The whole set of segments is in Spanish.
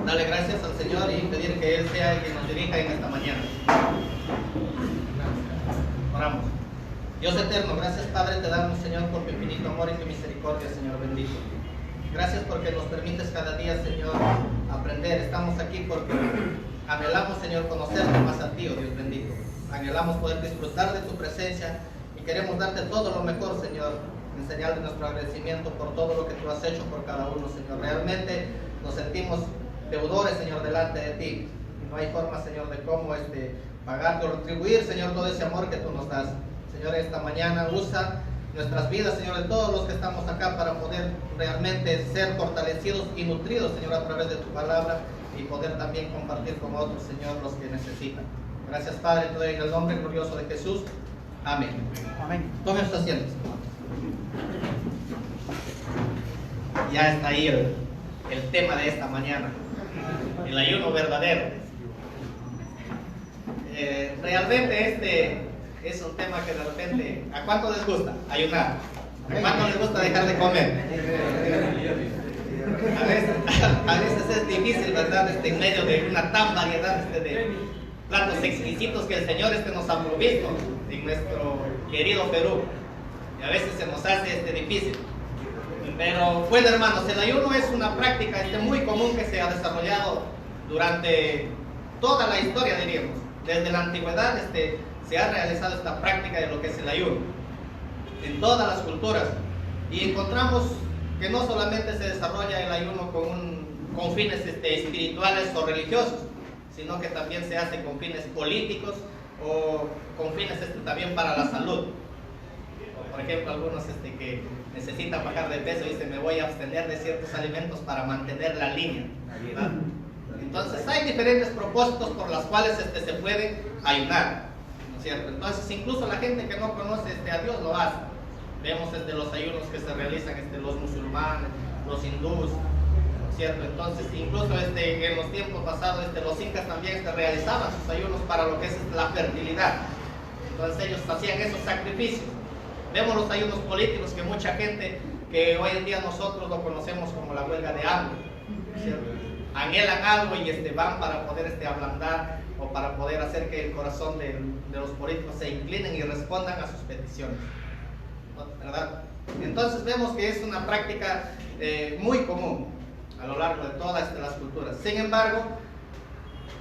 darle gracias al Señor y pedir que Él sea el que nos dirija en esta mañana. Oramos. Dios eterno, gracias Padre te damos, Señor, por tu infinito amor y tu misericordia, Señor bendito. Gracias porque nos permites cada día, Señor, aprender. Estamos aquí porque anhelamos, Señor, conocerte más a ti, oh Dios bendito. Anhelamos poder disfrutar de tu presencia y queremos darte todo lo mejor, Señor, en señal de nuestro agradecimiento por todo lo que tú has hecho por cada uno, Señor. Realmente nos sentimos deudores, Señor, delante de ti. Y no hay forma, Señor, de cómo pagarte o retribuir, Señor, todo ese amor que tú nos das. Señor, esta mañana usa nuestras vidas, Señor, de todos los que estamos acá para poder realmente ser fortalecidos y nutridos, Señor, a través de tu palabra y poder también compartir con otros, Señor, los que necesitan. Gracias, Padre, te doy en el nombre glorioso de Jesús. Amén. Amén. Tomen sus asientos. Ya está ahí el tema de esta mañana, el ayuno verdadero. Realmente este es un tema que de repente, ¿a cuánto les gusta ayunar? ¿A cuánto les gusta dejar de comer? A veces es difícil, ¿verdad? En medio de una tan variedad de platos exquisitos que el Señor nos ha provisto en nuestro querido Perú. Y a veces se nos hace difícil. Pero bueno, hermanos, el ayuno es una práctica muy común que se ha desarrollado durante toda la historia, diríamos. Desde la antigüedad se ha realizado esta práctica de lo que es el ayuno en todas las culturas, y encontramos que no solamente se desarrolla el ayuno con fines espirituales o religiosos, sino que también se hace con fines políticos o con fines también para la salud. Por ejemplo, algunos que necesitan bajar de peso y dicen: me voy a abstener de ciertos alimentos para mantener la línea, ¿verdad? Entonces hay diferentes propósitos por los cuales se puede ayunar, ¿no es cierto? Entonces incluso la gente que no conoce a Dios lo hace. Vemos los ayunos que se realizan los musulmanes, los hindúes, ¿no es cierto? Entonces incluso en los tiempos pasados los incas también realizaban sus ayunos para lo que es la fertilidad. Entonces ellos hacían esos sacrificios. Vemos los ayunos políticos que mucha gente que hoy en día nosotros lo conocemos como la huelga de hambre, ¿cierto? Anhelan algo y van para poder ablandar o para poder hacer que el corazón de los políticos se inclinen y respondan a sus peticiones, ¿verdad? Entonces vemos que es una práctica muy común a lo largo de todas las culturas. Sin embargo,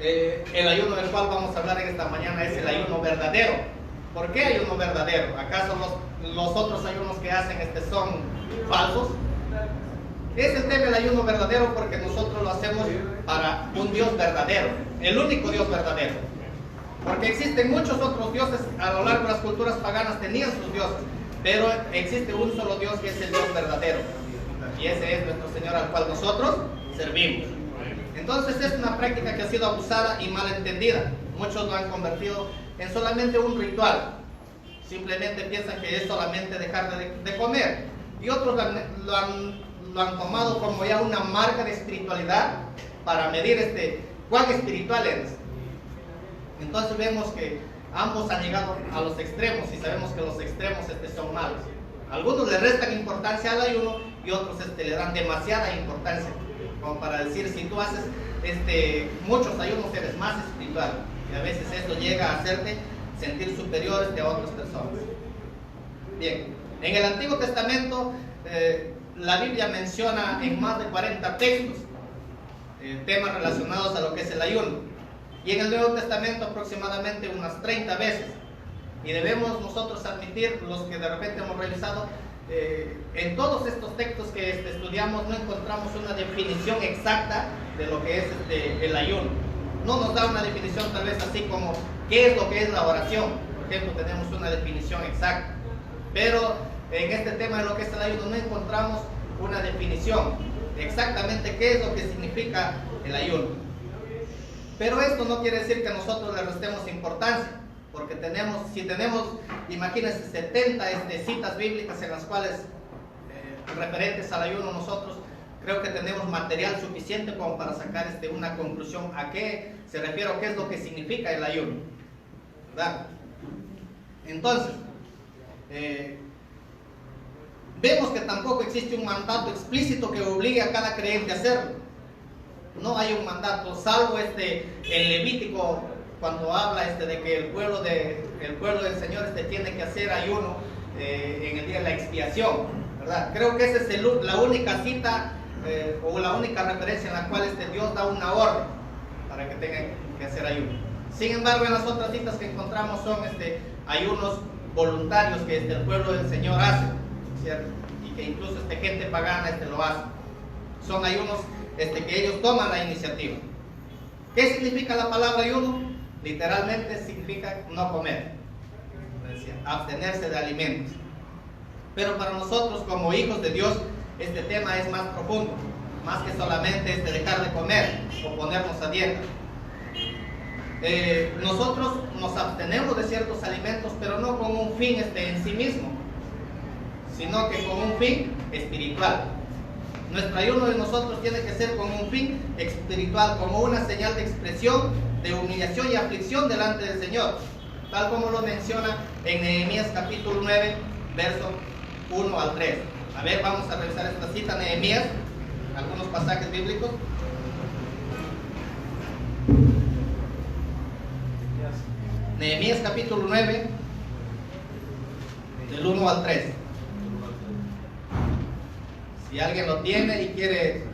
el ayuno del cual vamos a hablar en esta mañana es el ayuno verdadero. ¿Por qué ayuno verdadero? ¿Acaso los otros ayunos que hacen son falsos? Es el tema del ayuno verdadero porque nosotros lo hacemos para un Dios verdadero, el único Dios verdadero. Porque existen muchos otros dioses a lo largo de las culturas paganas, tenían sus dioses, pero existe un solo Dios que es el Dios verdadero. Y ese es nuestro Señor al cual nosotros servimos. Entonces es una práctica que ha sido abusada y mal entendida. Muchos lo han convertido en solamente un ritual. Simplemente piensan que es solamente dejar de comer. Y otros lo han tomado como ya una marca de espiritualidad para medir cuán espiritual eres. Entonces vemos que ambos han llegado a los extremos y sabemos que los extremos son malos. Algunos le restan importancia al ayuno y otros le dan demasiada importancia, como para decir: si tú haces muchos ayunos eres más espiritual, y a veces esto llega a hacerte sentir superiores a otras personas. Bien, en el Antiguo Testamento la Biblia menciona en más de 40 textos temas relacionados a lo que es el ayuno, y en el Nuevo Testamento aproximadamente unas 30 veces. Y debemos nosotros admitir, los que de repente hemos revisado, en todos estos textos que estudiamos no encontramos una definición exacta de lo que es el ayuno. No nos da una definición tal vez así como qué es lo que es la oración. Por ejemplo, tenemos una definición exacta, pero en este tema de lo que es el ayuno no encontramos una definición exactamente qué es lo que significa el ayuno. Pero esto no quiere decir que nosotros le restemos importancia, porque si tenemos, imagínense, 70 citas bíblicas en las cuales referentes al ayuno, nosotros creo que tenemos material suficiente como para sacar una conclusión a qué se refiere o qué es lo que significa el ayuno, ¿verdad? Entonces, vemos que tampoco existe un mandato explícito que obligue a cada creyente a hacerlo. No hay un mandato, salvo en Levítico, cuando habla de que el pueblo del Señor tiene que hacer ayuno en el día de la expiación, ¿verdad? Creo que esa es la única cita o la única referencia en la cual Dios da una orden para que tengan que hacer ayuno. Sin embargo, en las otras citas que encontramos son ayunos voluntarios que el pueblo del Señor hace, ¿cierto? Y que incluso gente pagana lo hace. Son ayunos que ellos toman la iniciativa. ¿Qué significa la palabra ayuno? Literalmente significa no comer, abstenerse de alimentos. Pero para nosotros como hijos de Dios, este tema es más profundo, más que solamente dejar de comer o ponernos a dieta. Nosotros nos abstenemos de ciertos alimentos, pero no con un fin en sí mismo, sino que con un fin espiritual. Nuestro ayuno de nosotros tiene que ser con un fin espiritual, como una señal de expresión, de humillación y aflicción delante del Señor, tal como lo menciona en Nehemías capítulo 9, versos 1 al 3. A ver, vamos a revisar esta cita, Nehemías, algunos pasajes bíblicos. Nehemías capítulo 9, del 1 al 3. Si alguien lo tiene y quiere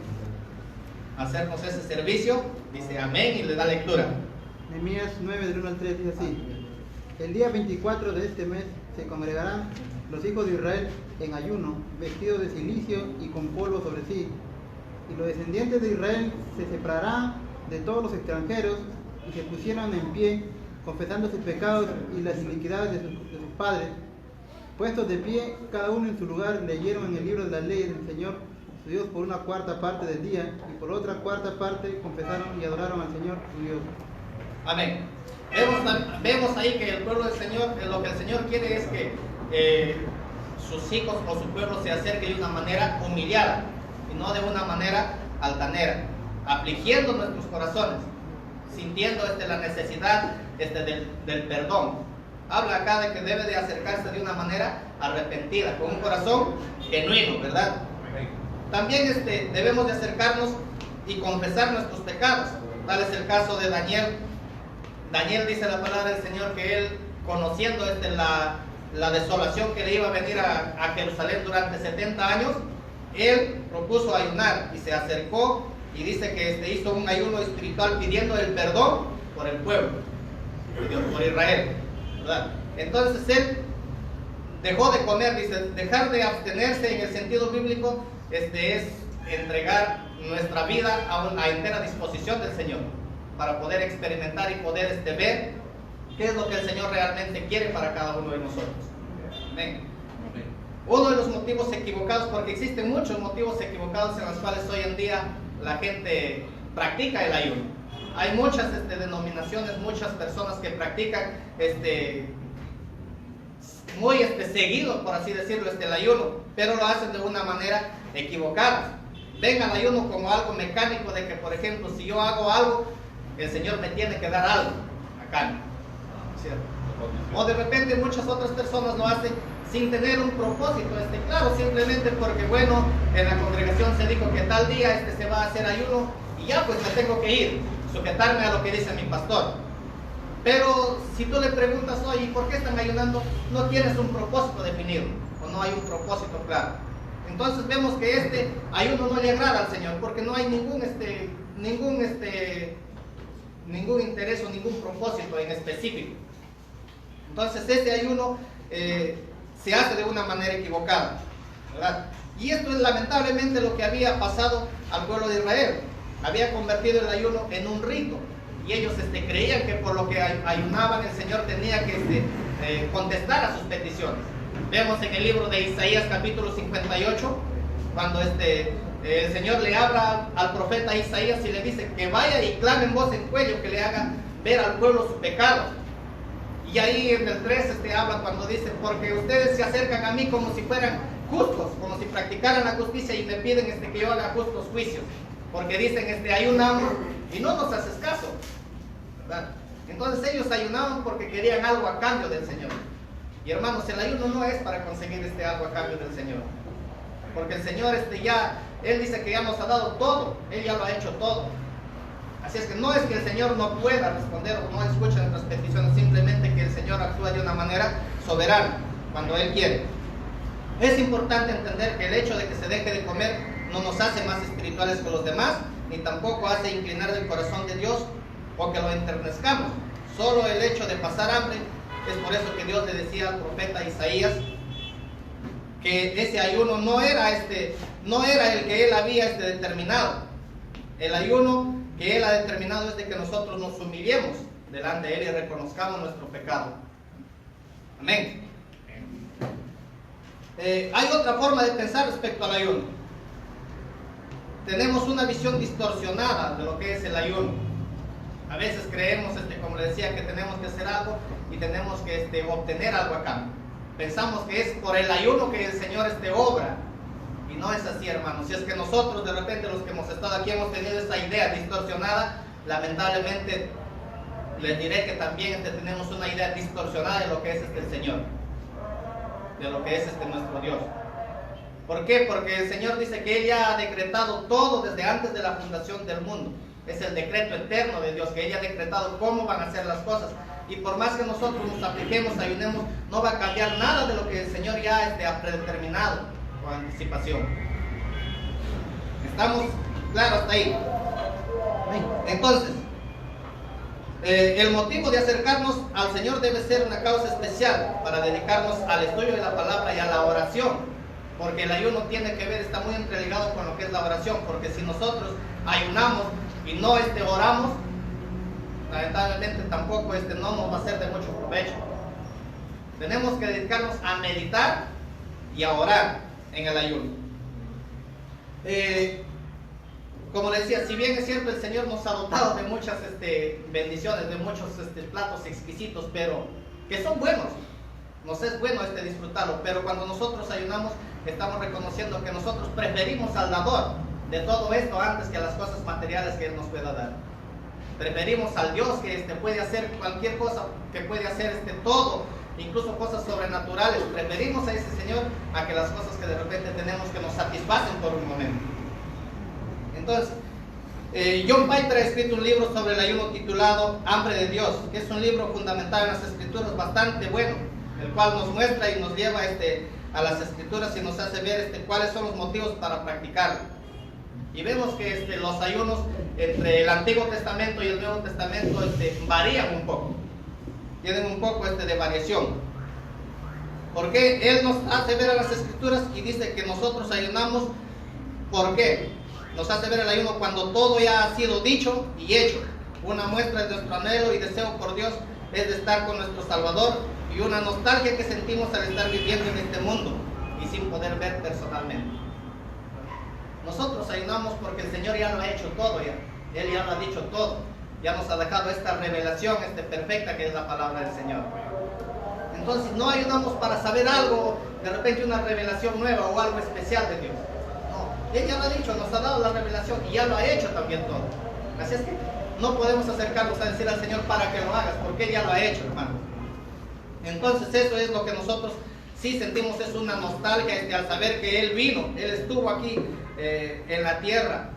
hacernos ese servicio, dice amén y le da lectura. Nehemías 9 del 1 al 3 dice así: el día 24 de este mes se congregarán los hijos de Israel en ayuno, vestidos de cilicio y con polvo sobre sí. Y los descendientes de Israel se separarán de todos los extranjeros y se pusieron en pie, confesando sus pecados y las iniquidades de sus padres. Puestos de pie, cada uno en su lugar, leyeron en el libro de la ley del Señor su Dios por una cuarta parte del día, y por otra cuarta parte confesaron y adoraron al Señor su Dios. Amén. Vemos ahí que el pueblo del Señor, lo que el Señor quiere es que sus hijos o su pueblo se acerque de una manera humillada y no de una manera altanera, afligiendo nuestros corazones, sintiendo la necesidad del perdón. Habla acá de que debe de acercarse de una manera arrepentida, con un corazón genuino, ¿verdad? También debemos de acercarnos y confesar nuestros pecados. Tal es el caso de Daniel. Daniel, dice la palabra del Señor, que él, conociendo la desolación que le iba a venir a Jerusalén durante 70 años, él propuso ayunar y se acercó y dice que hizo un ayuno espiritual pidiendo el perdón por el pueblo, por Israel, ¿verdad? Entonces él dejó de comer, dice, dejar de abstenerse en el sentido bíblico es entregar nuestra vida a entera disposición del Señor para poder experimentar y poder ver qué es lo que el Señor realmente quiere para cada uno de nosotros. Amén. Uno de los motivos equivocados, porque existen muchos motivos equivocados en los cuales hoy en día la gente practica el ayuno. Hay muchas denominaciones, muchas personas que practican muy seguido, por así decirlo, el ayuno, pero lo hacen de una manera equivocada. Ven al ayuno como algo mecánico, de que, por ejemplo, si yo hago algo, el Señor me tiene que dar algo a cambio, ¿cierto? O de repente muchas otras personas lo hacen sin tener un propósito, claro, simplemente porque, bueno, en la congregación se dijo que tal día se va a hacer ayuno y ya pues me tengo que ir, sujetarme a lo que dice mi pastor. Pero si tú le preguntas, oye, ¿por qué están ayunando? No tienes un propósito definido, o no hay un propósito claro. Entonces vemos que ayuno no le agrada al Señor, porque no hay ningún interés o ningún propósito en específico. Entonces este ayuno se hace de una manera equivocada, ¿verdad? Y esto es lamentablemente lo que había pasado al pueblo de Israel. Había convertido el ayuno en un rito, y ellos creían que por lo que ayunaban el Señor tenía que contestar a sus peticiones. Vemos en el libro de Isaías capítulo 58, cuando el Señor le habla al profeta Isaías y le dice que vaya y clame en voz en cuello, que le haga ver al pueblo su pecado. Y ahí en el 3 habla cuando dice, porque ustedes se acercan a mí como si fueran justos, como si practicaran la justicia, y me piden que yo haga justos juicios, porque dicen ayunamos y no nos haces caso, ¿verdad? Entonces ellos ayunaban porque querían algo a cambio del Señor. Y hermanos, el ayuno no es para conseguir algo a cambio del Señor, porque el Señor Él dice que ya nos ha dado todo, Él ya lo ha hecho todo. Así es que no es que el Señor no pueda responder o no escuche nuestras peticiones, simplemente que el Señor actúa de una manera soberana cuando Él quiere. Es importante entender que el hecho de que se deje de comer no nos hace más espirituales que los demás, ni tampoco hace inclinar el corazón de Dios o que lo enternezcamos. Solo el hecho de pasar hambre, es por eso que Dios le decía al profeta Isaías que ese ayuno no era el que Él había determinado. El ayuno que Él ha determinado es de que nosotros nos humillemos delante de Él y reconozcamos nuestro pecado. Amén. Hay otra forma de pensar respecto al ayuno. Tenemos una visión distorsionada de lo que es el ayuno. A veces creemos, como le decía, que tenemos que hacer algo y tenemos que obtener algo a cambio. Pensamos que es por el ayuno que el Señor obra. Y no es así, hermanos. Si es que nosotros, de repente, los que hemos estado aquí, hemos tenido esa idea distorsionada, lamentablemente, les diré que también tenemos una idea distorsionada de lo que es el Señor, de lo que es nuestro Dios. ¿Por qué? Porque el Señor dice que Él ya ha decretado todo desde antes de la fundación del mundo. Es el decreto eterno de Dios, que Él ya ha decretado cómo van a ser las cosas. Y por más que nosotros nos apliquemos, ayunemos, no va a cambiar nada de lo que el Señor ya ha predeterminado con anticipación. ¿Estamos claros hasta ahí? Entonces, el motivo de acercarnos al Señor debe ser una causa especial para dedicarnos al estudio de la palabra y a la oración. Porque el ayuno tiene que ver, está muy entreligado con lo que es la oración. Porque si nosotros ayunamos y no oramos, lamentablemente tampoco no nos va a ser de mucho provecho. Tenemos que dedicarnos a meditar y a orar en el ayuno. Como les decía, si bien es cierto, el Señor nos ha dotado de muchas bendiciones, de muchos platos exquisitos, pero que son buenos. Nos es bueno disfrutarlo, pero cuando nosotros ayunamos, estamos reconociendo que nosotros preferimos al dador de todo esto antes que a las cosas materiales que Él nos pueda dar. Preferimos al Dios que puede hacer cualquier cosa, que puede hacer todo, incluso cosas sobrenaturales. Preferimos a ese Señor a que las cosas que de repente tenemos que nos satisfacen por un momento. Entonces, John Piper ha escrito un libro sobre el ayuno titulado Hambre de Dios, que es un libro fundamentado en las Escrituras bastante bueno, el cual nos muestra y nos lleva a las Escrituras y nos hace ver cuáles son los motivos para practicarlo. Y vemos que los ayunos entre el Antiguo Testamento y el Nuevo Testamento varían un poco, tienen un poco de variación. Porque Él nos hace ver a las Escrituras y dice que nosotros ayunamos. ¿Por qué? Nos hace ver el ayuno cuando todo ya ha sido dicho y hecho. Una muestra de nuestro anhelo y deseo por Dios es de estar con nuestro Salvador, y una nostalgia que sentimos al estar viviendo en este mundo y sin poder ver personalmente. Nosotros ayunamos porque el Señor ya lo ha hecho todo, Él ya lo ha dicho todo, ya nos ha dejado esta revelación perfecta que es la palabra del Señor. Entonces no ayunamos para saber algo, de repente una revelación nueva o algo especial de Dios. No, Él ya lo ha dicho, nos ha dado la revelación y ya lo ha hecho también todo. Así es que no podemos acercarnos a decir al Señor para que lo hagas, porque Él ya lo ha hecho, hermano. Entonces eso es lo que nosotros sí sentimos, es una nostalgia al saber que Él vino, Él estuvo aquí en la tierra.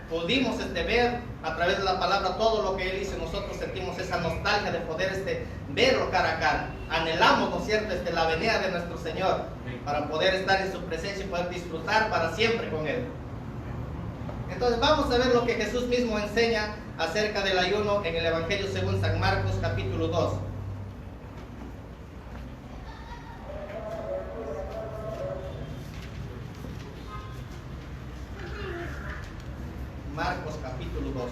Pudimos ver a través de la palabra todo lo que Él hizo. Nosotros sentimos esa nostalgia de poder verlo cara a cara. Anhelamos, ¿no es cierto?, la venida de nuestro Señor para poder estar en su presencia y poder disfrutar para siempre con Él. Entonces vamos a ver lo que Jesús mismo enseña acerca del ayuno en el Evangelio según San Marcos capítulo 2. Marcos capítulo 2.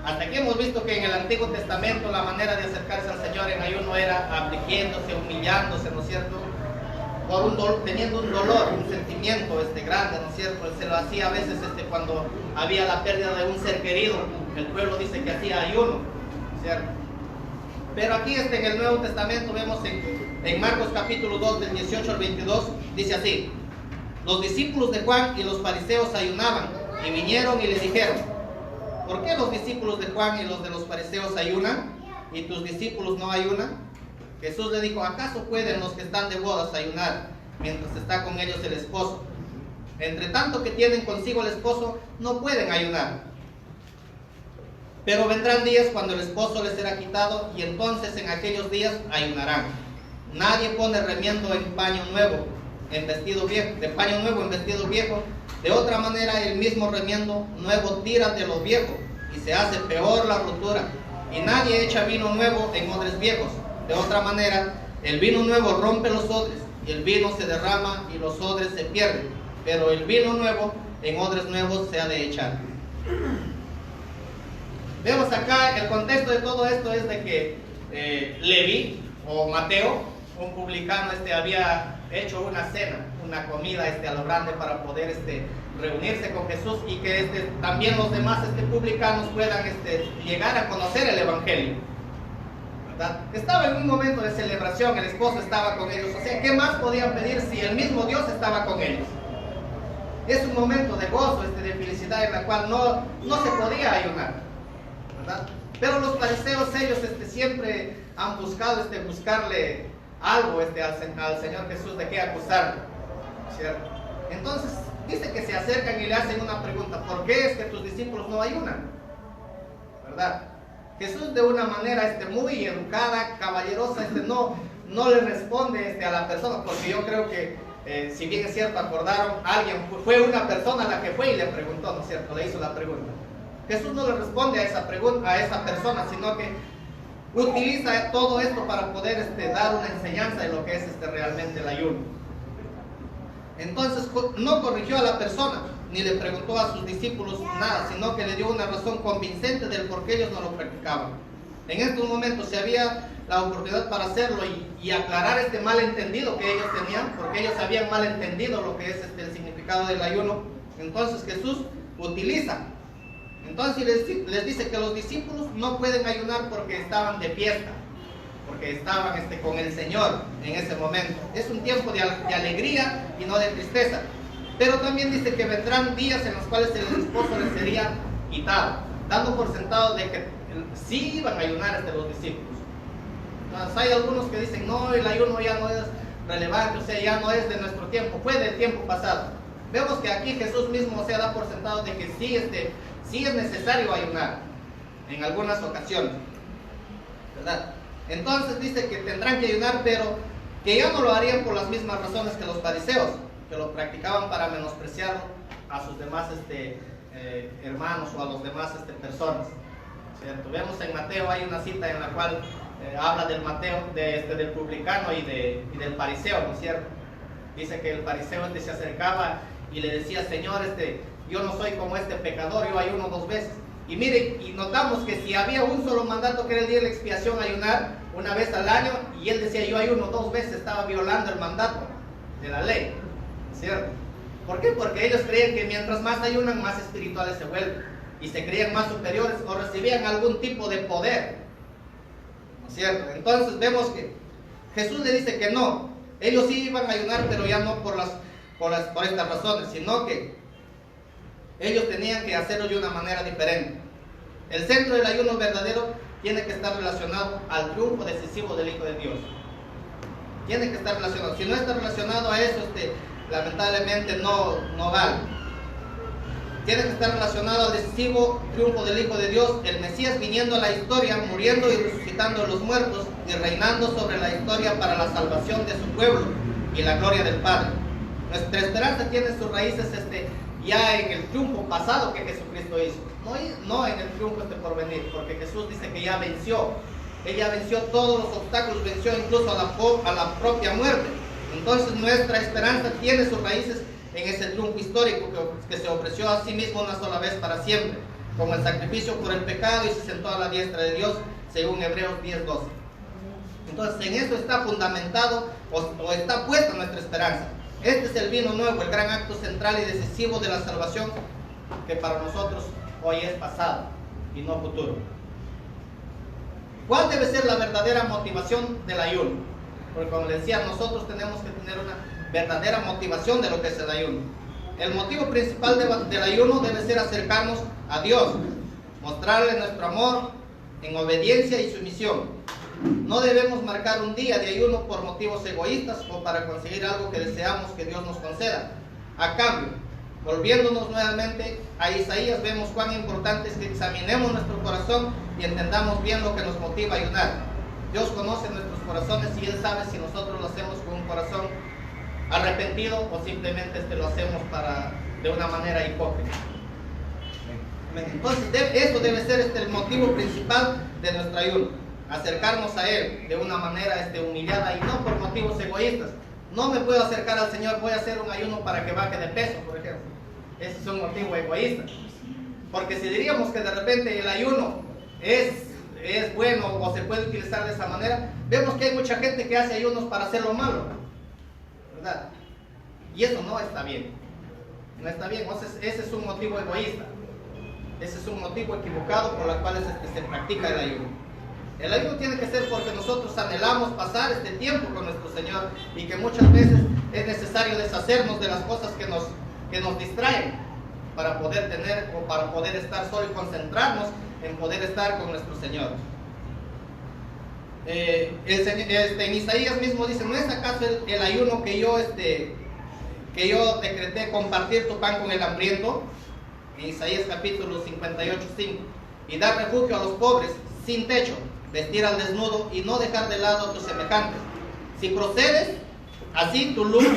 Hasta aquí hemos visto que en el Antiguo Testamento la manera de acercarse al Señor en ayuno era afligiéndose, humillándose, ¿no es cierto?, teniendo un dolor, un sentimiento grande, ¿no es cierto? Se lo hacía a veces cuando había la pérdida de un ser querido. El pueblo dice que hacía ayuno, ¿cierto? Pero aquí en el Nuevo Testamento vemos en Marcos capítulo 2 del 18 al 22, dice así: los discípulos de Juan y los fariseos ayunaban, y vinieron y le dijeron: ¿por qué los discípulos de Juan y los de los fariseos ayunan y tus discípulos no ayunan? Jesús le dijo: ¿acaso pueden los que están de bodas ayunar mientras está con ellos el esposo? Entre tanto que tienen consigo el esposo, no pueden ayunar. Pero vendrán días cuando el esposo les será quitado, y entonces en aquellos días ayunarán. Nadie pone remiendo en paño nuevo, en vestido viejo, de paño nuevo en vestido viejo. De otra manera, el mismo remiendo nuevo tira de lo viejo, y se hace peor la rotura. Y nadie echa vino nuevo en odres viejos. De otra manera, el vino nuevo rompe los odres, y el vino se derrama y los odres se pierden. Pero el vino nuevo en odres nuevos se ha de echar. Vemos acá, el contexto de todo esto es de que Leví o Mateo, un publicano, había hecho una cena, una comida a lo grande para poder reunirse con Jesús, y que también los demás publicanos puedan llegar a conocer el Evangelio, ¿verdad? Estaba en un momento de celebración, el esposo estaba con ellos, o sea, ¿qué más podían pedir si el mismo Dios estaba con ellos? Es un momento de gozo, de felicidad, en la cual no se podía ayunar, ¿verdad? Pero los fariseos, ellos siempre han buscado buscarle algo al Señor Jesús de qué acusarlo, ¿cierto? Entonces dice que se acercan y le hacen una pregunta: ¿por qué es que tus discípulos no ayunan? ¿Verdad? Jesús, de una manera muy educada, caballerosa, no le responde a la persona, porque yo creo que si bien es cierto, acordaron, fue una persona la que fue y le preguntó, ¿no es cierto? Le hizo la pregunta. Jesús no le responde a esa pregunta, a esa persona, sino que utiliza todo esto para poder dar una enseñanza de lo que es realmente el ayuno. Entonces no corrigió a la persona, ni le preguntó a sus discípulos nada, sino que le dio una razón convincente del por qué ellos no lo practicaban. En estos momentos, si había la oportunidad para hacerlo y aclarar malentendido que ellos tenían, porque ellos habían malentendido lo que es el significado del ayuno, entonces Jesús utiliza. Entonces les dice que los discípulos no pueden ayunar porque estaban de fiesta, porque estaban con el Señor en ese momento. Es un tiempo de alegría y no de tristeza. Pero también dice que vendrán días en los cuales el esposo les sería quitado, dando por sentado de que sí iban a ayunar los discípulos. Entonces hay algunos que dicen: no, el ayuno ya no es relevante, o sea, ya no es de nuestro tiempo, fue del tiempo pasado. Vemos que aquí Jesús mismo da por sentado de que sí es necesario ayunar en algunas ocasiones, ¿verdad? Entonces dice que tendrán que ayunar, pero que ya no lo harían por las mismas razones que los fariseos, que lo practicaban para menospreciar a sus demás hermanos o a los demás personas, ¿cierto? Vemos en Mateo, hay una cita en la cual habla del del publicano y del fariseo, ¿no es cierto? Dice que el fariseo se acercaba y le decía: Señor, yo no soy como pecador, yo ayuno 2 veces. Y mire, y notamos que si había un solo mandato, que era el día de la expiación, ayunar una vez al año, y él decía: yo ayuno 2 veces, estaba violando el mandato de la ley, ¿cierto? ¿Por qué? Porque ellos creían que mientras más ayunan, más espirituales se vuelven, y se creían más superiores o recibían algún tipo de poder, ¿no es cierto? Entonces vemos que Jesús le dice que no, ellos sí iban a ayunar, pero ya no por estas razones, sino que ellos tenían que hacerlo de una manera diferente. El centro del ayuno verdadero tiene que estar relacionado al triunfo decisivo del Hijo de Dios. Tiene que estar relacionado. Si no está relacionado a eso, lamentablemente no vale. Tiene que estar relacionado al decisivo triunfo del Hijo de Dios, el Mesías viniendo a la historia, muriendo y resucitando a los muertos y reinando sobre la historia para la salvación de su pueblo y la gloria del Padre. Nuestra esperanza tiene sus raíces ya en el triunfo pasado que Jesucristo hizo, no en el triunfo por venir, porque Jesús dice que ya venció. Él ya venció todos los obstáculos, venció incluso a la propia muerte. Entonces nuestra esperanza tiene sus raíces en ese triunfo histórico que se ofreció a sí mismo una sola vez para siempre, como el sacrificio por el pecado, y se sentó a la diestra de Dios, según Hebreos 10:12. Entonces en eso está fundamentado o está puesta nuestra esperanza. Este es el vino nuevo, el gran acto central y decisivo de la salvación, que para nosotros hoy es pasado y no futuro. ¿Cuál debe ser la verdadera motivación del ayuno? Porque como les decía, nosotros tenemos que tener una verdadera motivación de lo que es el ayuno. El motivo principal del ayuno debe ser acercarnos a Dios, mostrarle nuestro amor en obediencia y sumisión. No debemos marcar un día de ayuno por motivos egoístas o para conseguir algo que deseamos que Dios nos conceda. A cambio, volviéndonos nuevamente a Isaías, vemos cuán importante es que examinemos nuestro corazón y entendamos bien lo que nos motiva a ayunar. Dios conoce nuestros corazones y Él sabe si nosotros lo hacemos con un corazón arrepentido o simplemente lo hacemos de una manera hipócrita. Entonces eso debe ser el motivo principal de nuestro ayuno, acercarnos a Él de una manera humillada y no por motivos egoístas. No me puedo acercar al Señor, voy a hacer un ayuno para que baje de peso, por ejemplo. Ese es un motivo egoísta. Porque si diríamos que de repente el ayuno es bueno o se puede utilizar de esa manera, vemos que hay mucha gente que hace ayunos para hacer lo malo, ¿verdad? Y eso no está bien. No está bien. Entonces ese es un motivo egoísta. Ese es un motivo equivocado por el cual se practica el ayuno. El ayuno tiene que ser porque nosotros anhelamos pasar este tiempo con nuestro Señor y que muchas veces es necesario deshacernos de las cosas que nos distraen para poder tener o para poder estar solo y concentrarnos en poder estar con nuestro Señor. En Isaías mismo dice: ¿no es acaso el ayuno que yo decreté, compartir tu pan con el hambriento? En Isaías capítulo 58:5, y dar refugio a los pobres sin techo, vestir al desnudo y no dejar de lado a tus semejantes. Si procedes así, tu luz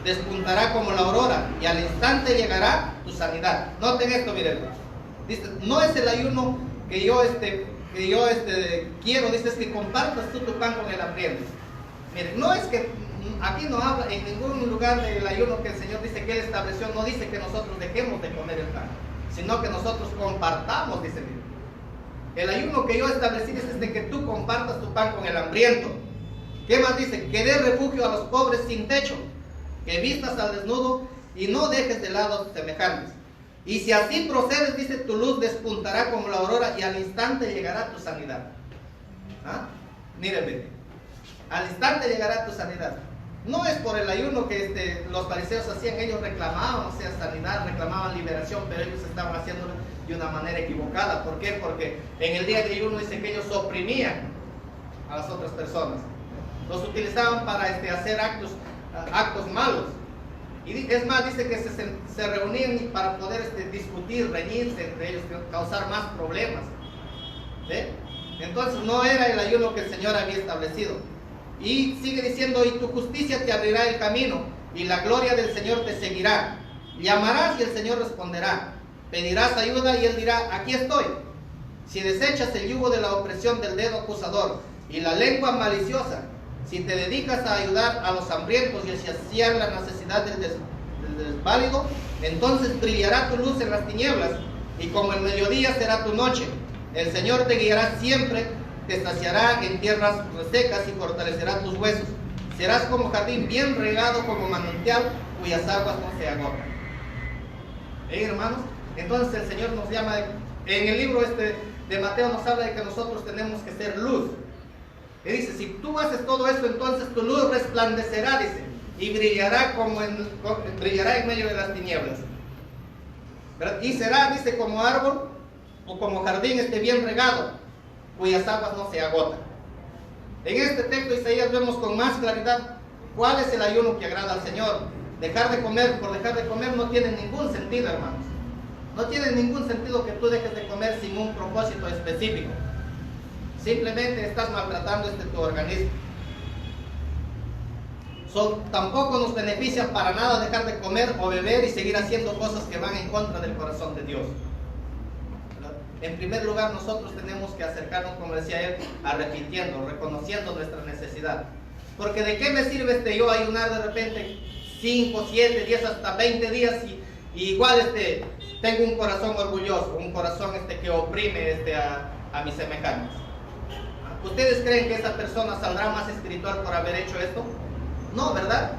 despuntará como la aurora y al instante llegará tu sanidad. Noten esto, miren. Dice, no es el ayuno que yo quiero, dice, es que compartas tú tu pan con el hambriento. Miren, no es que aquí no habla en ningún lugar del ayuno que el Señor dice que Él estableció, no dice que nosotros dejemos de comer el pan, sino que nosotros compartamos, dice. El ayuno que yo establecí es de que tú compartas tu pan con el hambriento. ¿Qué más dice? Que dé refugio a los pobres sin techo, que vistas al desnudo y no dejes de lado a tus semejantes. Y si así procedes, dice, tu luz despuntará como la aurora y al instante llegará tu sanidad. ¿Ah? Mírenme, al instante llegará tu sanidad. No es por el ayuno que los fariseos hacían, ellos reclamaban, o sea, sanidad, reclamaban liberación, pero ellos estaban haciéndolo de una manera equivocada. ¿Por qué? Porque en el día de ayuno dice que ellos oprimían a las otras personas, los utilizaban para hacer actos malos. Y es más, dice que se reunían para poder discutir, reñirse entre ellos, causar más problemas. ¿Ve? Entonces no era el ayuno que el Señor había establecido. Y sigue diciendo: y tu justicia te abrirá el camino, y la gloria del Señor te seguirá. Llamarás y el Señor responderá. Pedirás ayuda y Él dirá: aquí estoy. Si desechas el yugo de la opresión del dedo acusador y la lengua maliciosa, si te dedicas a ayudar a los hambrientos y a saciar la necesidad del desválido, entonces brillará tu luz en las tinieblas, y como el mediodía será tu noche. El Señor te guiará siempre, te saciará en tierras resecas y fortalecerá tus huesos. Serás como jardín bien regado, como manantial cuyas aguas no se agotan. Hermanos, entonces el Señor nos llama, en el libro de Mateo nos habla de que nosotros tenemos que ser luz. Y dice, si tú haces todo eso, entonces tu luz resplandecerá, dice, y brillará en medio de las tinieblas. ¿Verdad? Y será, dice, como árbol o como jardín bien regado, cuyas aguas no se agotan. En este texto de Isaías vemos con más claridad cuál es el ayuno que agrada al Señor. Dejar de comer por dejar de comer no tiene ningún sentido, hermanos. No tiene ningún sentido que tú dejes de comer sin un propósito específico. Simplemente estás maltratando tu organismo. Tampoco nos beneficia para nada dejar de comer o beber y seguir haciendo cosas que van en contra del corazón de Dios. ¿Verdad? En primer lugar, nosotros tenemos que acercarnos, como decía él, arrepintiendo, reconociendo nuestra necesidad. Porque ¿de qué me sirve yo ayunar de repente 5, 7, 10, hasta 20 días y igual tengo un corazón orgulloso, un corazón que oprime a mis semejantes? ¿Ustedes creen que esa persona saldrá más espiritual por haber hecho esto? No, ¿verdad?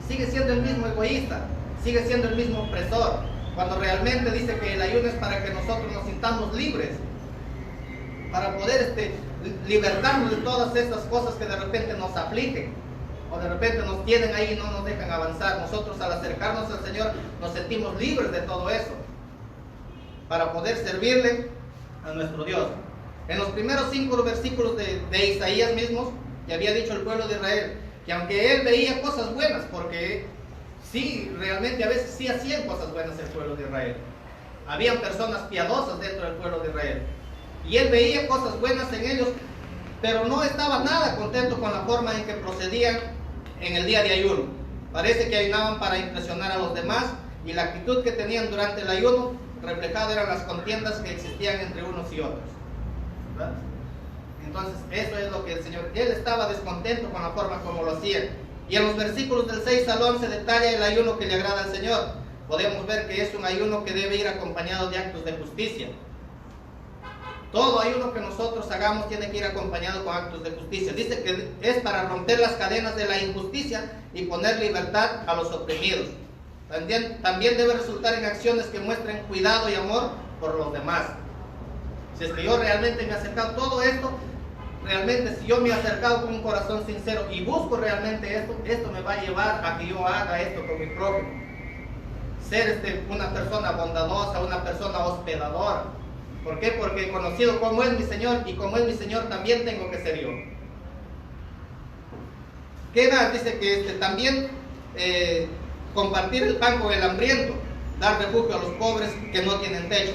Sigue siendo el mismo egoísta, sigue siendo el mismo opresor, cuando realmente dice que el ayuno es para que nosotros nos sintamos libres, para poder libertarnos de todas estas cosas que de repente nos afligen, o de repente nos tienen ahí y no nos dejan avanzar. Nosotros al acercarnos al Señor nos sentimos libres de todo eso, para poder servirle a nuestro Dios. En los primeros 5 versículos de Isaías mismos, que había dicho el pueblo de Israel, que aunque él veía cosas buenas, porque sí, realmente a veces sí hacían cosas buenas el pueblo de Israel. Habían personas piadosas dentro del pueblo de Israel. Y él veía cosas buenas en ellos, pero no estaba nada contento con la forma en que procedían en el día de ayuno. Parece que ayunaban para impresionar a los demás, y la actitud que tenían durante el ayuno reflejada eran las contiendas que existían entre unos y otros, ¿verdad? Entonces eso es lo que el Señor, él estaba descontento con la forma como lo hacían. Y en los versículos del 6 al 11 detalla el ayuno que le agrada al Señor. Podemos ver que es un ayuno que debe ir acompañado de actos de justicia. Todo ayuno que nosotros hagamos tiene que ir acompañado con actos de justicia. Dice que es para romper las cadenas de la injusticia y poner libertad a los oprimidos. También debe resultar en acciones que muestren cuidado y amor por los demás. Si es que yo realmente me he acercado a todo esto, realmente si yo me he acercado con un corazón sincero y busco realmente esto me va a llevar a que yo haga esto con mi prójimo. Ser una persona bondadosa, una persona hospedadora. ¿Por qué? Porque he conocido cómo es mi Señor, y como es mi Señor también tengo que ser yo. ¿Qué más? Dice que también compartir el pan con el hambriento, dar refugio a los pobres que no tienen techo.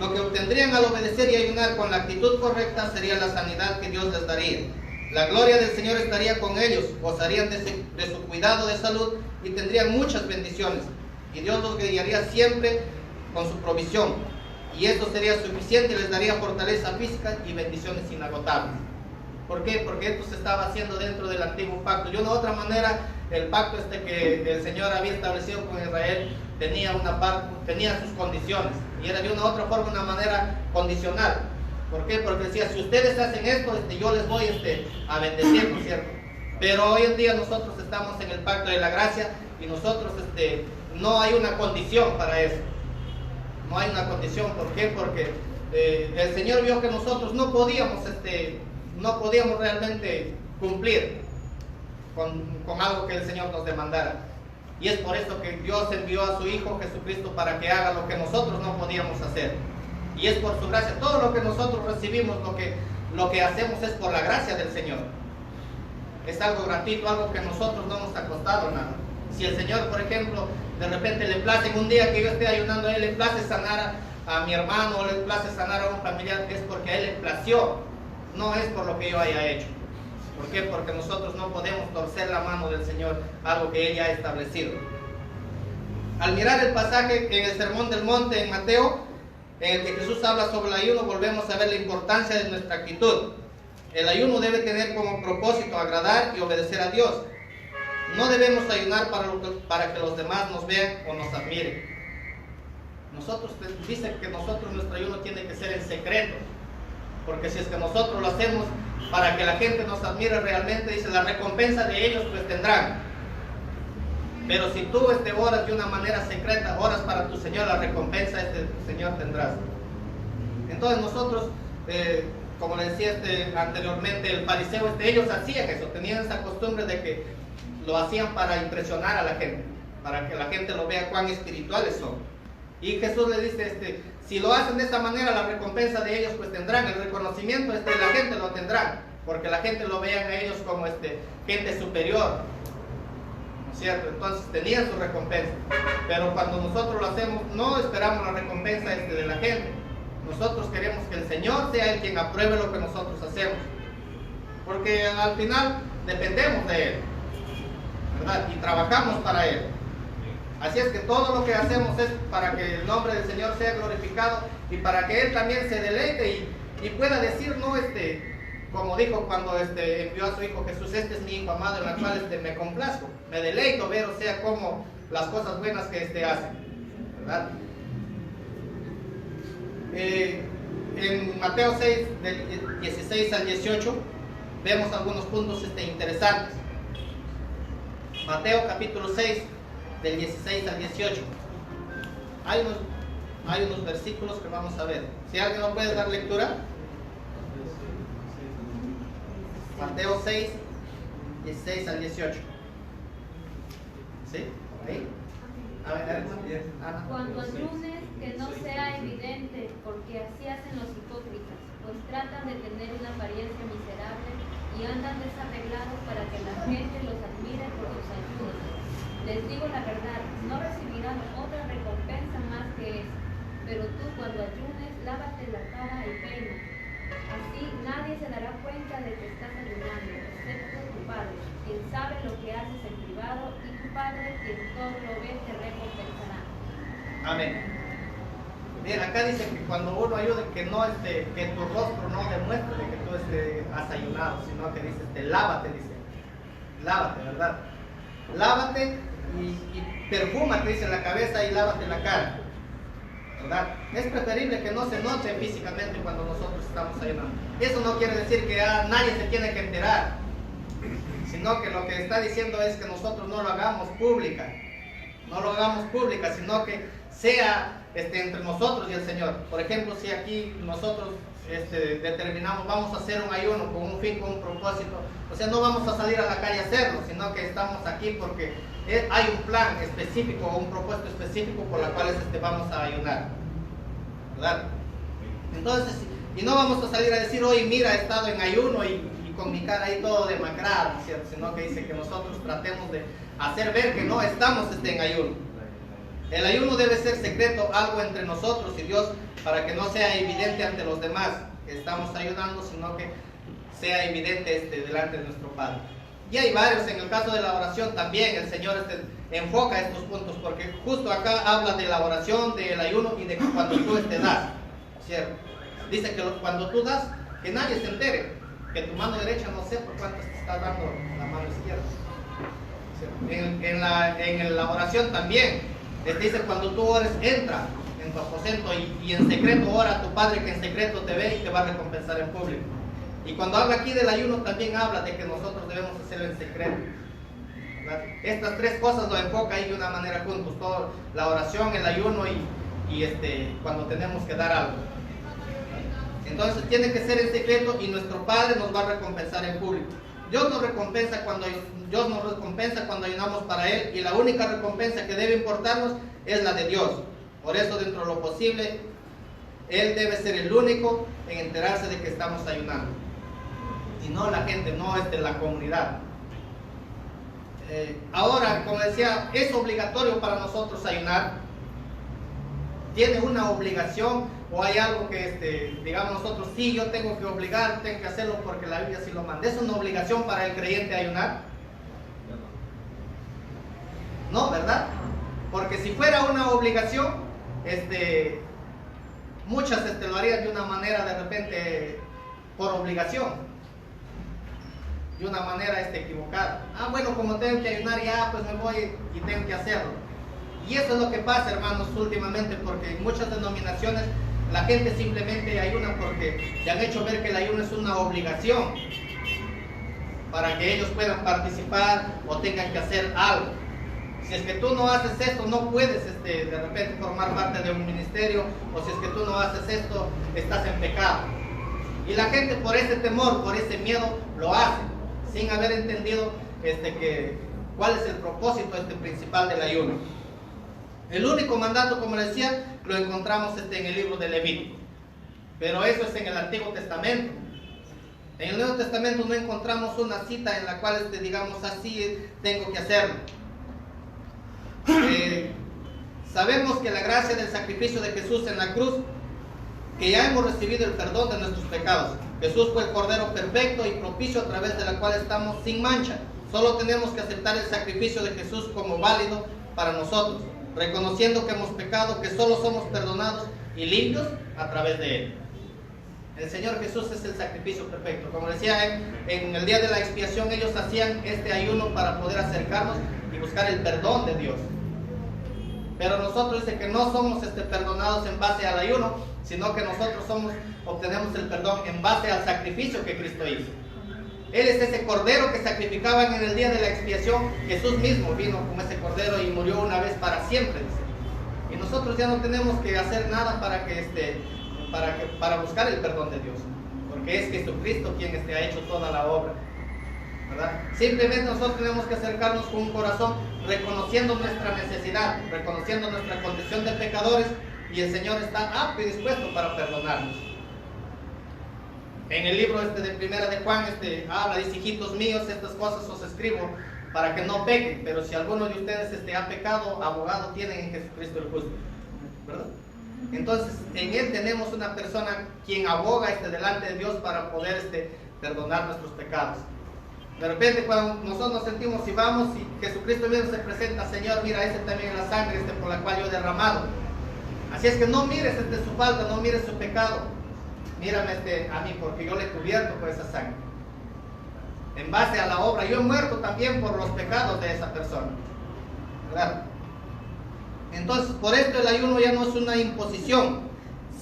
Lo que obtendrían al obedecer y ayunar con la actitud correcta sería la sanidad que Dios les daría. La gloria del Señor estaría con ellos, gozarían de su cuidado de salud y tendrían muchas bendiciones. Y Dios los guiaría siempre con su provisión. Y esto sería suficiente y les daría fortaleza física y bendiciones inagotables. ¿Por qué? Porque esto se estaba haciendo dentro del antiguo pacto. De una u otra manera, el pacto que el Señor había establecido con Israel tenía sus condiciones. Y era de una u otra forma una manera condicional. ¿Por qué? Porque decía, si ustedes hacen esto, yo les voy a bendecir, ¿no es cierto? Pero hoy en día nosotros estamos en el pacto de la gracia y nosotros no hay una condición para eso. No hay una condición. ¿Por qué? Porque el Señor vio que nosotros no podíamos realmente cumplir con algo que el Señor nos demandara. Y es por eso que Dios envió a su Hijo Jesucristo para que haga lo que nosotros no podíamos hacer. Y es por su gracia. Todo lo que nosotros recibimos, lo que hacemos es por la gracia del Señor. Es algo gratuito, algo que a nosotros no nos ha costado nada. Si el Señor, por ejemplo, de repente le place, en un día que yo esté ayunando, a Él le place sanar a mi hermano, o le place sanar a un familiar, es porque a Él le plació, no es por lo que yo haya hecho. ¿Por qué? Porque nosotros no podemos torcer la mano del Señor, algo que Él ya ha establecido. Al mirar el pasaje en el Sermón del Monte en Mateo, en el que Jesús habla sobre el ayuno, volvemos a ver la importancia de nuestra actitud. El ayuno debe tener como propósito agradar y obedecer a Dios. No debemos ayunar para que los demás nos vean o nos admiren. Dice que nuestro ayuno tiene que ser en secreto. Porque si es que nosotros lo hacemos para que la gente nos admire realmente, dice, la recompensa de ellos pues tendrán. Pero si tú oras de una manera secreta, oras para tu Señor, la recompensa tu Señor tendrás. Entonces nosotros, como le decía anteriormente, el fariseo, ellos hacían eso, tenían esa costumbre de que lo hacían para impresionar a la gente, para que la gente lo vea cuán espirituales son. Y Jesús le dice, si lo hacen de esa manera, la recompensa de ellos pues tendrán, el reconocimiento de la gente lo tendrán, porque la gente lo vean a ellos como gente superior, ¿no es cierto? Entonces tenían su recompensa. Pero cuando nosotros lo hacemos, no esperamos la recompensa de la gente. Nosotros queremos que el Señor sea el quien apruebe lo que nosotros hacemos, porque al final dependemos de Él, ¿verdad? Y trabajamos para Él. Así es que todo lo que hacemos es para que el nombre del Señor sea glorificado y para que Él también se deleite y pueda decir, no, como dijo cuando envió a su Hijo Jesús, este es mi Hijo amado en el cual me complazco, me deleito ver, o sea, como las cosas buenas que hace, ¿verdad? En Mateo 6, del 16 al 18, vemos algunos puntos interesantes. Mateo capítulo 6, del 16 al 18. Hay unos versículos que vamos a ver. Si alguien no puede dar lectura. Mateo 6, 16 al 18. ¿Sí? ¿Ahí? A ver. Cuando ayunes, que no sea evidente, porque así hacen los hipócritas, pues tratan de tener una apariencia miserable y andan desarreglados para que la gente los admire por sus ayunos. Les digo la verdad, no recibirán otra recompensa más que esa. Pero tú, cuando ayunes, lávate la cara y peina. Así nadie se dará cuenta de que estás ayunando, excepto tu Padre, quien sabe lo que haces en privado, y tu Padre, quien todo lo ve, te recompensará. Amén. Bien, acá dice que cuando uno ayude, que no que tu rostro no demuestre de que tú has ayunado, sino que dice, lávate, dice. Lávate, ¿verdad? Lávate y perfúmate, dice, la cabeza y lávate la cara, ¿verdad? Es preferible que no se note físicamente cuando nosotros estamos ayunando. Eso no quiere decir que nadie se tiene que enterar, sino que lo que está diciendo es que nosotros no lo hagamos pública, sino que sea entre nosotros y el Señor. Por ejemplo, si aquí nosotros determinamos, vamos a hacer un ayuno con un fin, con un propósito, o sea, no vamos a salir a la calle a hacerlo, sino que estamos aquí porque hay un plan específico o un propósito específico por la cual vamos a ayunar, ¿verdad? Entonces, y no vamos a salir a decir, oye, mira, he estado en ayuno y con mi cara ahí todo demacrado, ¿cierto? Sino que dice que nosotros tratemos de hacer ver que no estamos en ayuno. El ayuno debe ser secreto, algo entre nosotros y Dios, para que no sea evidente ante los demás que estamos ayunando, sino que sea evidente delante de nuestro Padre. Y hay varios, en el caso de la oración también el Señor enfoca estos puntos, porque justo acá habla de la oración, del ayuno y de que cuando tú das, ¿cierto? Dice que cuando tú das, que nadie se entere, que tu mano derecha no sepa cuánto te está dando la mano izquierda, ¿cierto? En la oración también les dice, cuando tú ores, entra en tu aposento y en secreto ora a tu Padre que en secreto te ve y te va a recompensar en público. Y cuando habla aquí del ayuno también habla de que nosotros debemos hacerlo en secreto, ¿verdad? Estas tres cosas lo enfoca ahí de una manera juntos, todo, la oración, el ayuno y cuando tenemos que dar algo. Entonces tiene que ser en secreto y nuestro Padre nos va a recompensar en público. Dios nos recompensa cuando ayunamos para Él, y la única recompensa que debe importarnos es la de Dios. Por eso, dentro de lo posible, Él debe ser el único en enterarse de que estamos ayunando, y no la gente, no la comunidad. Ahora, como decía, es obligatorio para nosotros ayunar. ¿Tiene una obligación o hay algo que digamos nosotros, sí, yo tengo que hacerlo porque la Biblia sí lo manda? ¿Es una obligación para el creyente ayunar? No, ¿verdad? Porque si fuera una obligación, muchas lo harían de una manera de repente por obligación, de una manera equivocada. Bueno, como tengo que ayunar, ya pues me voy y tengo que hacerlo. Y eso es lo que pasa, hermanos, últimamente, porque en muchas denominaciones la gente simplemente ayuna porque le han hecho ver que el ayuno es una obligación para que ellos puedan participar o tengan que hacer algo. Si es que tú no haces esto, no puedes de repente formar parte de un ministerio, o si es que tú no haces esto, estás en pecado. Y la gente, por ese temor, por ese miedo, lo hace, sin haber entendido cuál es el propósito principal del ayuno. El único mandato, como les decía, lo encontramos en el libro de Levítico, pero eso es en el Antiguo Testamento. En el Nuevo Testamento no encontramos una cita en la cual digamos, así tengo que hacerlo. Sabemos que la gracia del sacrificio de Jesús en la cruz, que ya hemos recibido el perdón de nuestros pecados. Jesús fue el Cordero perfecto y propicio, a través de la cual estamos sin mancha. Solo tenemos que aceptar el sacrificio de Jesús como válido para nosotros, reconociendo que hemos pecado, que solo somos perdonados y limpios a través de Él. El Señor Jesús es el sacrificio perfecto. Como decía, en el día de la expiación ellos hacían este ayuno para poder acercarnos y buscar el perdón de Dios. Pero nosotros dice que no somos perdonados en base al ayuno, sino que nosotros obtenemos el perdón en base al sacrificio que Cristo hizo. Él es ese cordero que sacrificaban en el día de la expiación. Jesús mismo vino como ese cordero y murió una vez para siempre, dice. Y nosotros ya no tenemos que hacer nada para buscar el perdón de Dios, porque es Jesucristo quien ha hecho toda la obra, ¿verdad? Simplemente nosotros tenemos que acercarnos con un corazón reconociendo nuestra necesidad, reconociendo nuestra condición de pecadores, y el Señor está apto y dispuesto para perdonarnos. En el libro de Primera de Juan habla, dice: hijitos míos, estas cosas os escribo para que no pequen. Pero si alguno de ustedes ha pecado, abogado tienen en Jesucristo el justo, ¿verdad? Entonces en Él tenemos una persona quien aboga delante de Dios para poder perdonar nuestros pecados. De repente cuando nosotros nos sentimos y vamos y Jesucristo mismo se presenta: Señor, mira, también es la sangre por la cual yo he derramado. Así es que no mires su falta, no mires su pecado, mírame a mí, porque yo le he cubierto con esa sangre. En base a la obra, yo he muerto también por los pecados de esa persona, ¿verdad? Entonces, por esto el ayuno ya no es una imposición.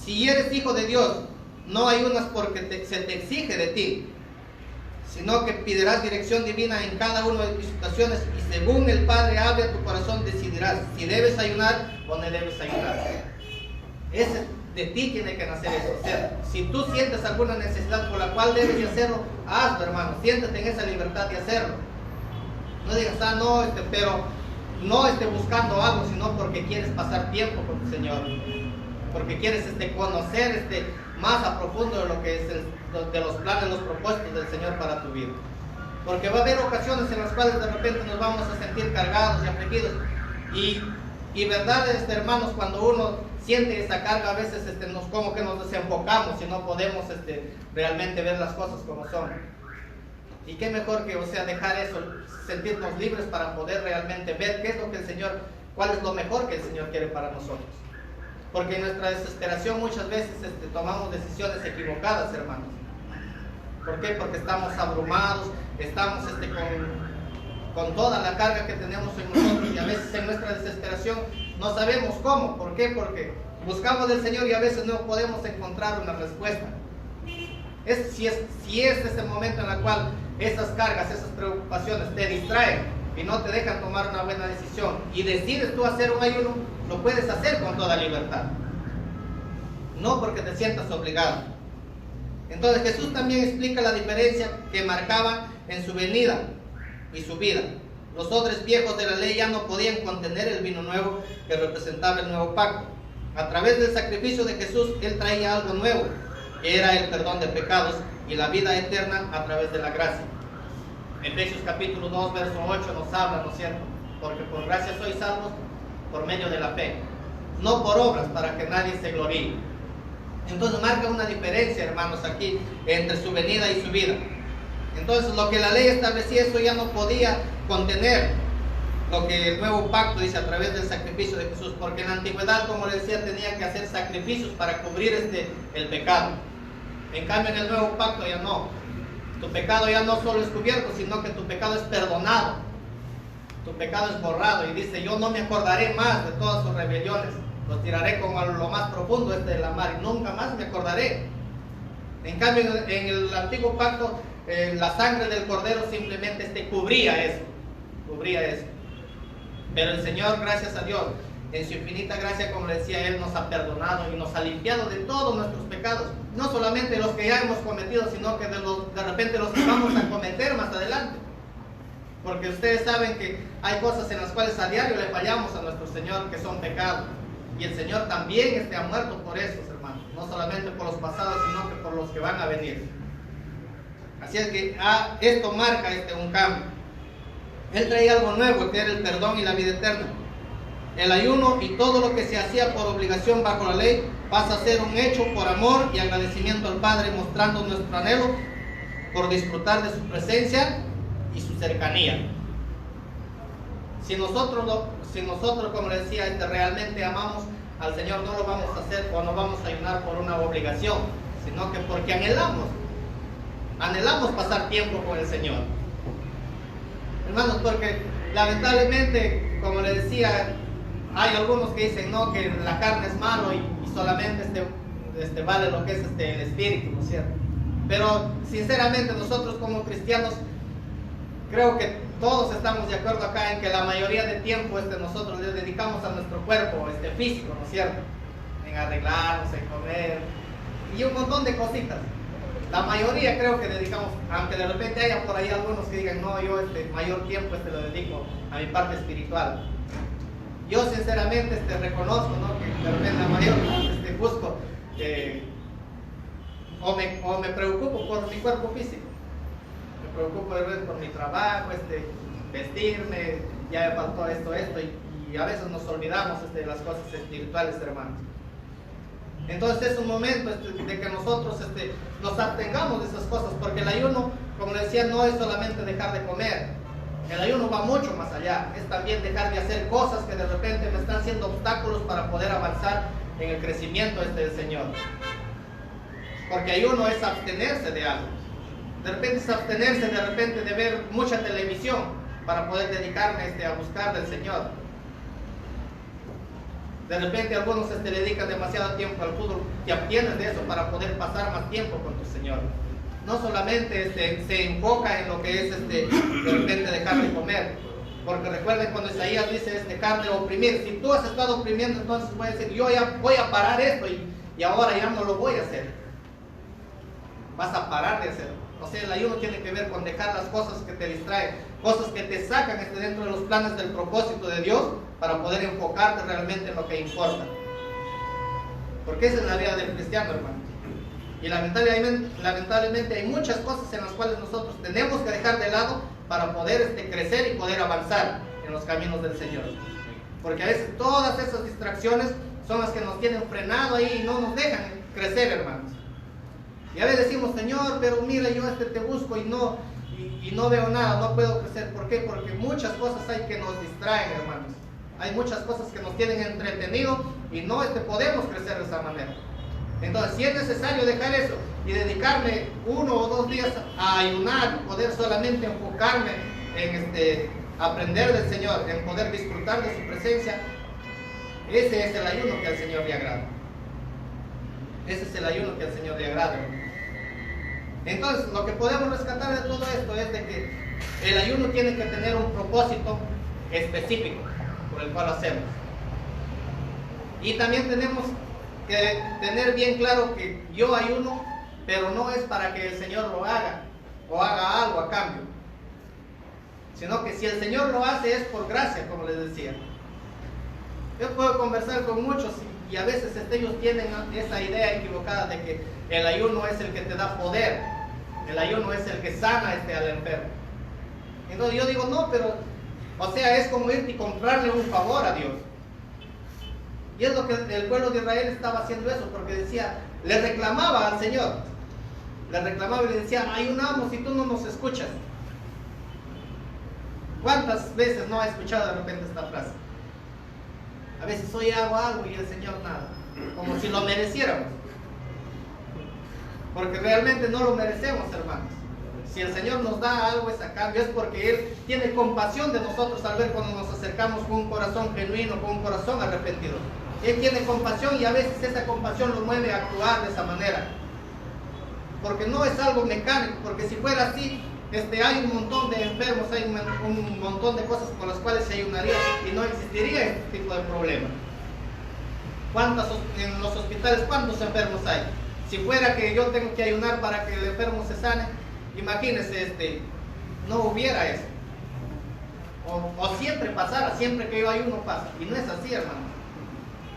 Si eres hijo de Dios, no ayunas porque se te exige de ti, sino que pedirás dirección divina en cada una de tus situaciones, y según el Padre hable a tu corazón decidirás si debes ayunar o no debes ayunar. De ti tiene que nacer eso. O sea, si tú sientes alguna necesidad por la cual debes de hacerlo, hazlo, hermano. Siéntete en esa libertad de hacerlo. No digas: no, pero no buscando algo, sino porque quieres pasar tiempo con tu Señor, porque quieres conocer más a profundo de lo que es de los planes, los propósitos del Señor para tu vida. Porque va a haber ocasiones en las cuales de repente nos vamos a sentir cargados y afligidos, y verdad, hermanos, cuando uno siente esa carga, a veces como que nos desenfocamos y no podemos realmente ver las cosas como son. Y qué mejor que, dejar eso, sentirnos libres para poder realmente ver qué es lo que el Señor, cuál es lo mejor que el Señor quiere para nosotros. Porque en nuestra desesperación muchas veces tomamos decisiones equivocadas, hermanos. ¿Por qué? Porque estamos abrumados, estamos con toda la carga que tenemos en nosotros, y a veces en nuestra desesperación no sabemos cómo. ¿Por qué? Porque buscamos del Señor y a veces no podemos encontrar una respuesta. Si es ese momento en el cual esas cargas, esas preocupaciones te distraen y no te dejan tomar una buena decisión, y decides tú hacer un ayuno, lo puedes hacer con toda libertad, no porque te sientas obligado. Entonces Jesús también explica la diferencia que marcaba en su venida y su vida. Los odres viejos de la ley ya no podían contener el vino nuevo que representaba el nuevo pacto. A través del sacrificio de Jesús, Él traía algo nuevo, que era el perdón de pecados y la vida eterna a través de la gracia. Efesios capítulo 2, verso 8 nos habla, ¿no es cierto? Porque por gracia sois salvos por medio de la fe, no por obras, para que nadie se gloríe. Entonces marca una diferencia, hermanos, aquí entre su venida y su vida. Entonces lo que la ley establecía, eso ya no podía contener lo que el nuevo pacto dice a través del sacrificio de Jesús, porque en la antigüedad, como les decía, tenía que hacer sacrificios para cubrir el pecado. En cambio en el nuevo pacto ya no. Tu pecado ya no solo es cubierto, sino que tu pecado es perdonado, tu pecado es borrado, y dice: yo no me acordaré más de todas sus rebeliones, los tiraré como a lo más profundo de la mar, y nunca más me acordaré. En cambio en el antiguo pacto, la sangre del cordero simplemente cubría eso. Pero el Señor, gracias a Dios, en su infinita gracia, como le decía, Él nos ha perdonado y nos ha limpiado de todos nuestros pecados, no solamente los que ya hemos cometido, sino que de repente los que vamos a cometer más adelante. Porque ustedes saben que hay cosas en las cuales a diario le fallamos a nuestro Señor, que son pecados, y el Señor también ha muerto por esos, hermanos, no solamente por los pasados, sino que por los que van a venir. Así es que esto marca un cambio. Él traía algo nuevo, que era el perdón y la vida eterna. El ayuno y todo lo que se hacía por obligación bajo la ley pasa a ser un hecho por amor y agradecimiento al Padre, mostrando nuestro anhelo por disfrutar de su presencia y su cercanía. Si nosotros, como les decía, realmente amamos al Señor, no lo vamos a hacer o no vamos a ayunar por una obligación, sino que porque anhelamos pasar tiempo con el Señor. Hermanos, porque lamentablemente, como les decía, hay algunos que dicen no, que la carne es malo y solamente vale lo que es el espíritu, ¿no es cierto? Pero sinceramente nosotros como cristianos, creo que todos estamos de acuerdo acá en que la mayoría de tiempo nosotros le dedicamos a nuestro cuerpo físico, ¿no es cierto? En arreglarnos, en comer y un montón de cositas. La mayoría creo que dedicamos, aunque de repente haya por ahí algunos que digan no, yo mayor tiempo lo dedico a mi parte espiritual. Yo sinceramente reconozco, ¿no?, que de repente la mayor busco o me preocupo por mi cuerpo físico, me preocupo de ver por mi trabajo, vestirme, ya me faltó esto, y a veces nos olvidamos de las cosas espirituales, hermanos. Entonces es un momento de que nosotros nos abstengamos de esas cosas, porque el ayuno, como les decía, no es solamente dejar de comer. El ayuno va mucho más allá, es también dejar de hacer cosas que de repente me están siendo obstáculos para poder avanzar en el crecimiento del Señor. Porque ayuno es abstenerse de algo. De repente es abstenerse de ver mucha televisión para poder dedicarme a buscar del Señor. De repente algunos le dedican demasiado tiempo al fútbol y abstienen de eso para poder pasar más tiempo con tu Señor. No solamente se enfoca en lo que es de repente dejar de comer. Porque recuerden cuando Isaías dice es dejar de oprimir. Si tú has estado oprimiendo, entonces puedes decir, yo ya voy a parar esto y ahora ya no lo voy a hacer. Vas a parar de hacerlo. O sea, el ayuno tiene que ver con dejar las cosas que te distraen, cosas que te sacan dentro de los planes del propósito de Dios para poder enfocarte realmente en lo que importa. Porque esa es la vida del cristiano, hermano. Y lamentablemente hay muchas cosas en las cuales nosotros tenemos que dejar de lado para poder crecer y poder avanzar en los caminos del Señor. Porque a veces todas esas distracciones son las que nos tienen frenado ahí y no nos dejan crecer, hermanos. Y a veces decimos, Señor, pero mira, yo te busco y no veo nada, no puedo crecer. ¿Por qué? Porque muchas cosas hay que nos distraen, hermanos. Hay muchas cosas que nos tienen entretenidos y no podemos crecer de esa manera. Entonces, si es necesario dejar eso y dedicarme 1 o 2 días a ayunar, poder solamente enfocarme en aprender del Señor, en poder disfrutar de su presencia, ese es el ayuno que al Señor le agrada. Ese es el ayuno que al Señor le agrada. Entonces, lo que podemos rescatar de todo esto es de que el ayuno tiene que tener un propósito específico por el cual lo hacemos. Y también tenemos que tener bien claro que yo ayuno, pero no es para que el Señor lo haga o haga algo a cambio, sino que si el Señor lo hace es por gracia, como les decía. Yo puedo conversar con muchos y a veces ellos tienen esa idea equivocada de que el ayuno es el que te da poder, el ayuno es el que sana al enfermo. Entonces yo digo, no, pero, o sea, es como ir y comprarle un favor a Dios. Y es lo que el pueblo de Israel estaba haciendo eso, porque decía, le reclamaba al Señor, le reclamaba y le decía, ayunamos y tú no nos escuchas. ¿Cuántas veces no ha escuchado de repente esta frase? A veces hoy hago algo y el Señor nada, como si lo mereciéramos. Porque realmente no lo merecemos, hermanos. Si el Señor nos da algo es a cambio, es porque Él tiene compasión de nosotros al ver cuando nos acercamos con un corazón genuino, con un corazón arrepentido. Él tiene compasión y a veces esa compasión lo mueve a actuar de esa manera. Porque no es algo mecánico, porque si fuera así, hay un montón de enfermos, hay un montón de cosas por las cuales se ayunaría y no existiría este tipo de problema. En los hospitales, ¿cuántos enfermos hay? Si fuera que yo tengo que ayunar para que el enfermo se sane, imagínense, no hubiera eso. O siempre pasara, siempre que yo ayuno pasa. Y no es así, hermano.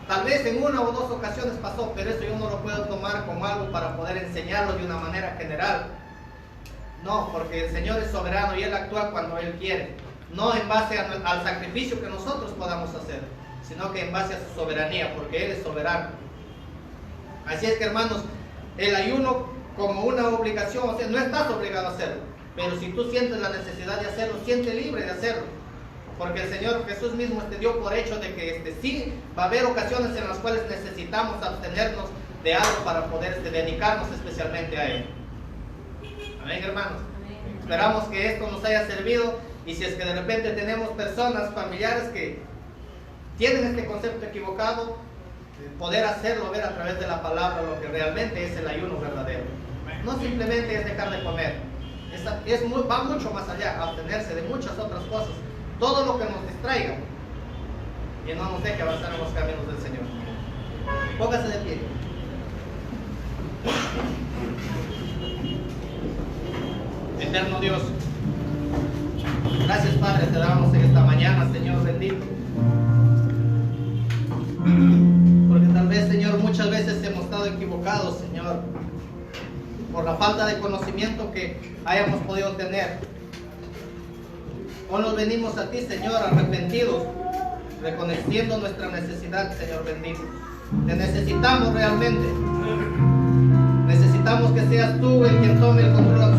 Tal vez en 1 o 2 ocasiones pasó, pero eso yo no lo puedo tomar como algo para poder enseñarlo de una manera general. No, porque el Señor es soberano y Él actúa cuando Él quiere. No en base al sacrificio que nosotros podamos hacer, sino que en base a su soberanía, porque Él es soberano. Así es que, hermanos, el ayuno como una obligación, o sea, no estás obligado a hacerlo, pero si tú sientes la necesidad de hacerlo, siente libre de hacerlo. Porque el Señor Jesús mismo dio por hecho de que sí va a haber ocasiones en las cuales necesitamos abstenernos de algo para poder dedicarnos especialmente a Él. Amén, hermanos. Amén. Esperamos que esto nos haya servido y si es que de repente tenemos personas, familiares que tienen este concepto equivocado, poder hacerlo ver a través de la palabra lo que realmente es el ayuno verdadero. No simplemente es dejar de comer, va mucho más allá, abstenerse de muchas otras cosas. Todo lo que nos distraiga y no nos deje avanzar en los caminos del Señor. Póngase de pie. Eterno Dios, gracias Padre, te damos en esta mañana, Señor bendito. Porque tal vez, Señor, muchas veces hemos estado equivocados, Señor, por la falta de conocimiento que hayamos podido tener. Hoy nos venimos a ti, Señor, arrepentidos, reconociendo nuestra necesidad, Señor bendito. Te necesitamos realmente. Necesitamos que seas tú el quien tome el control absoluto.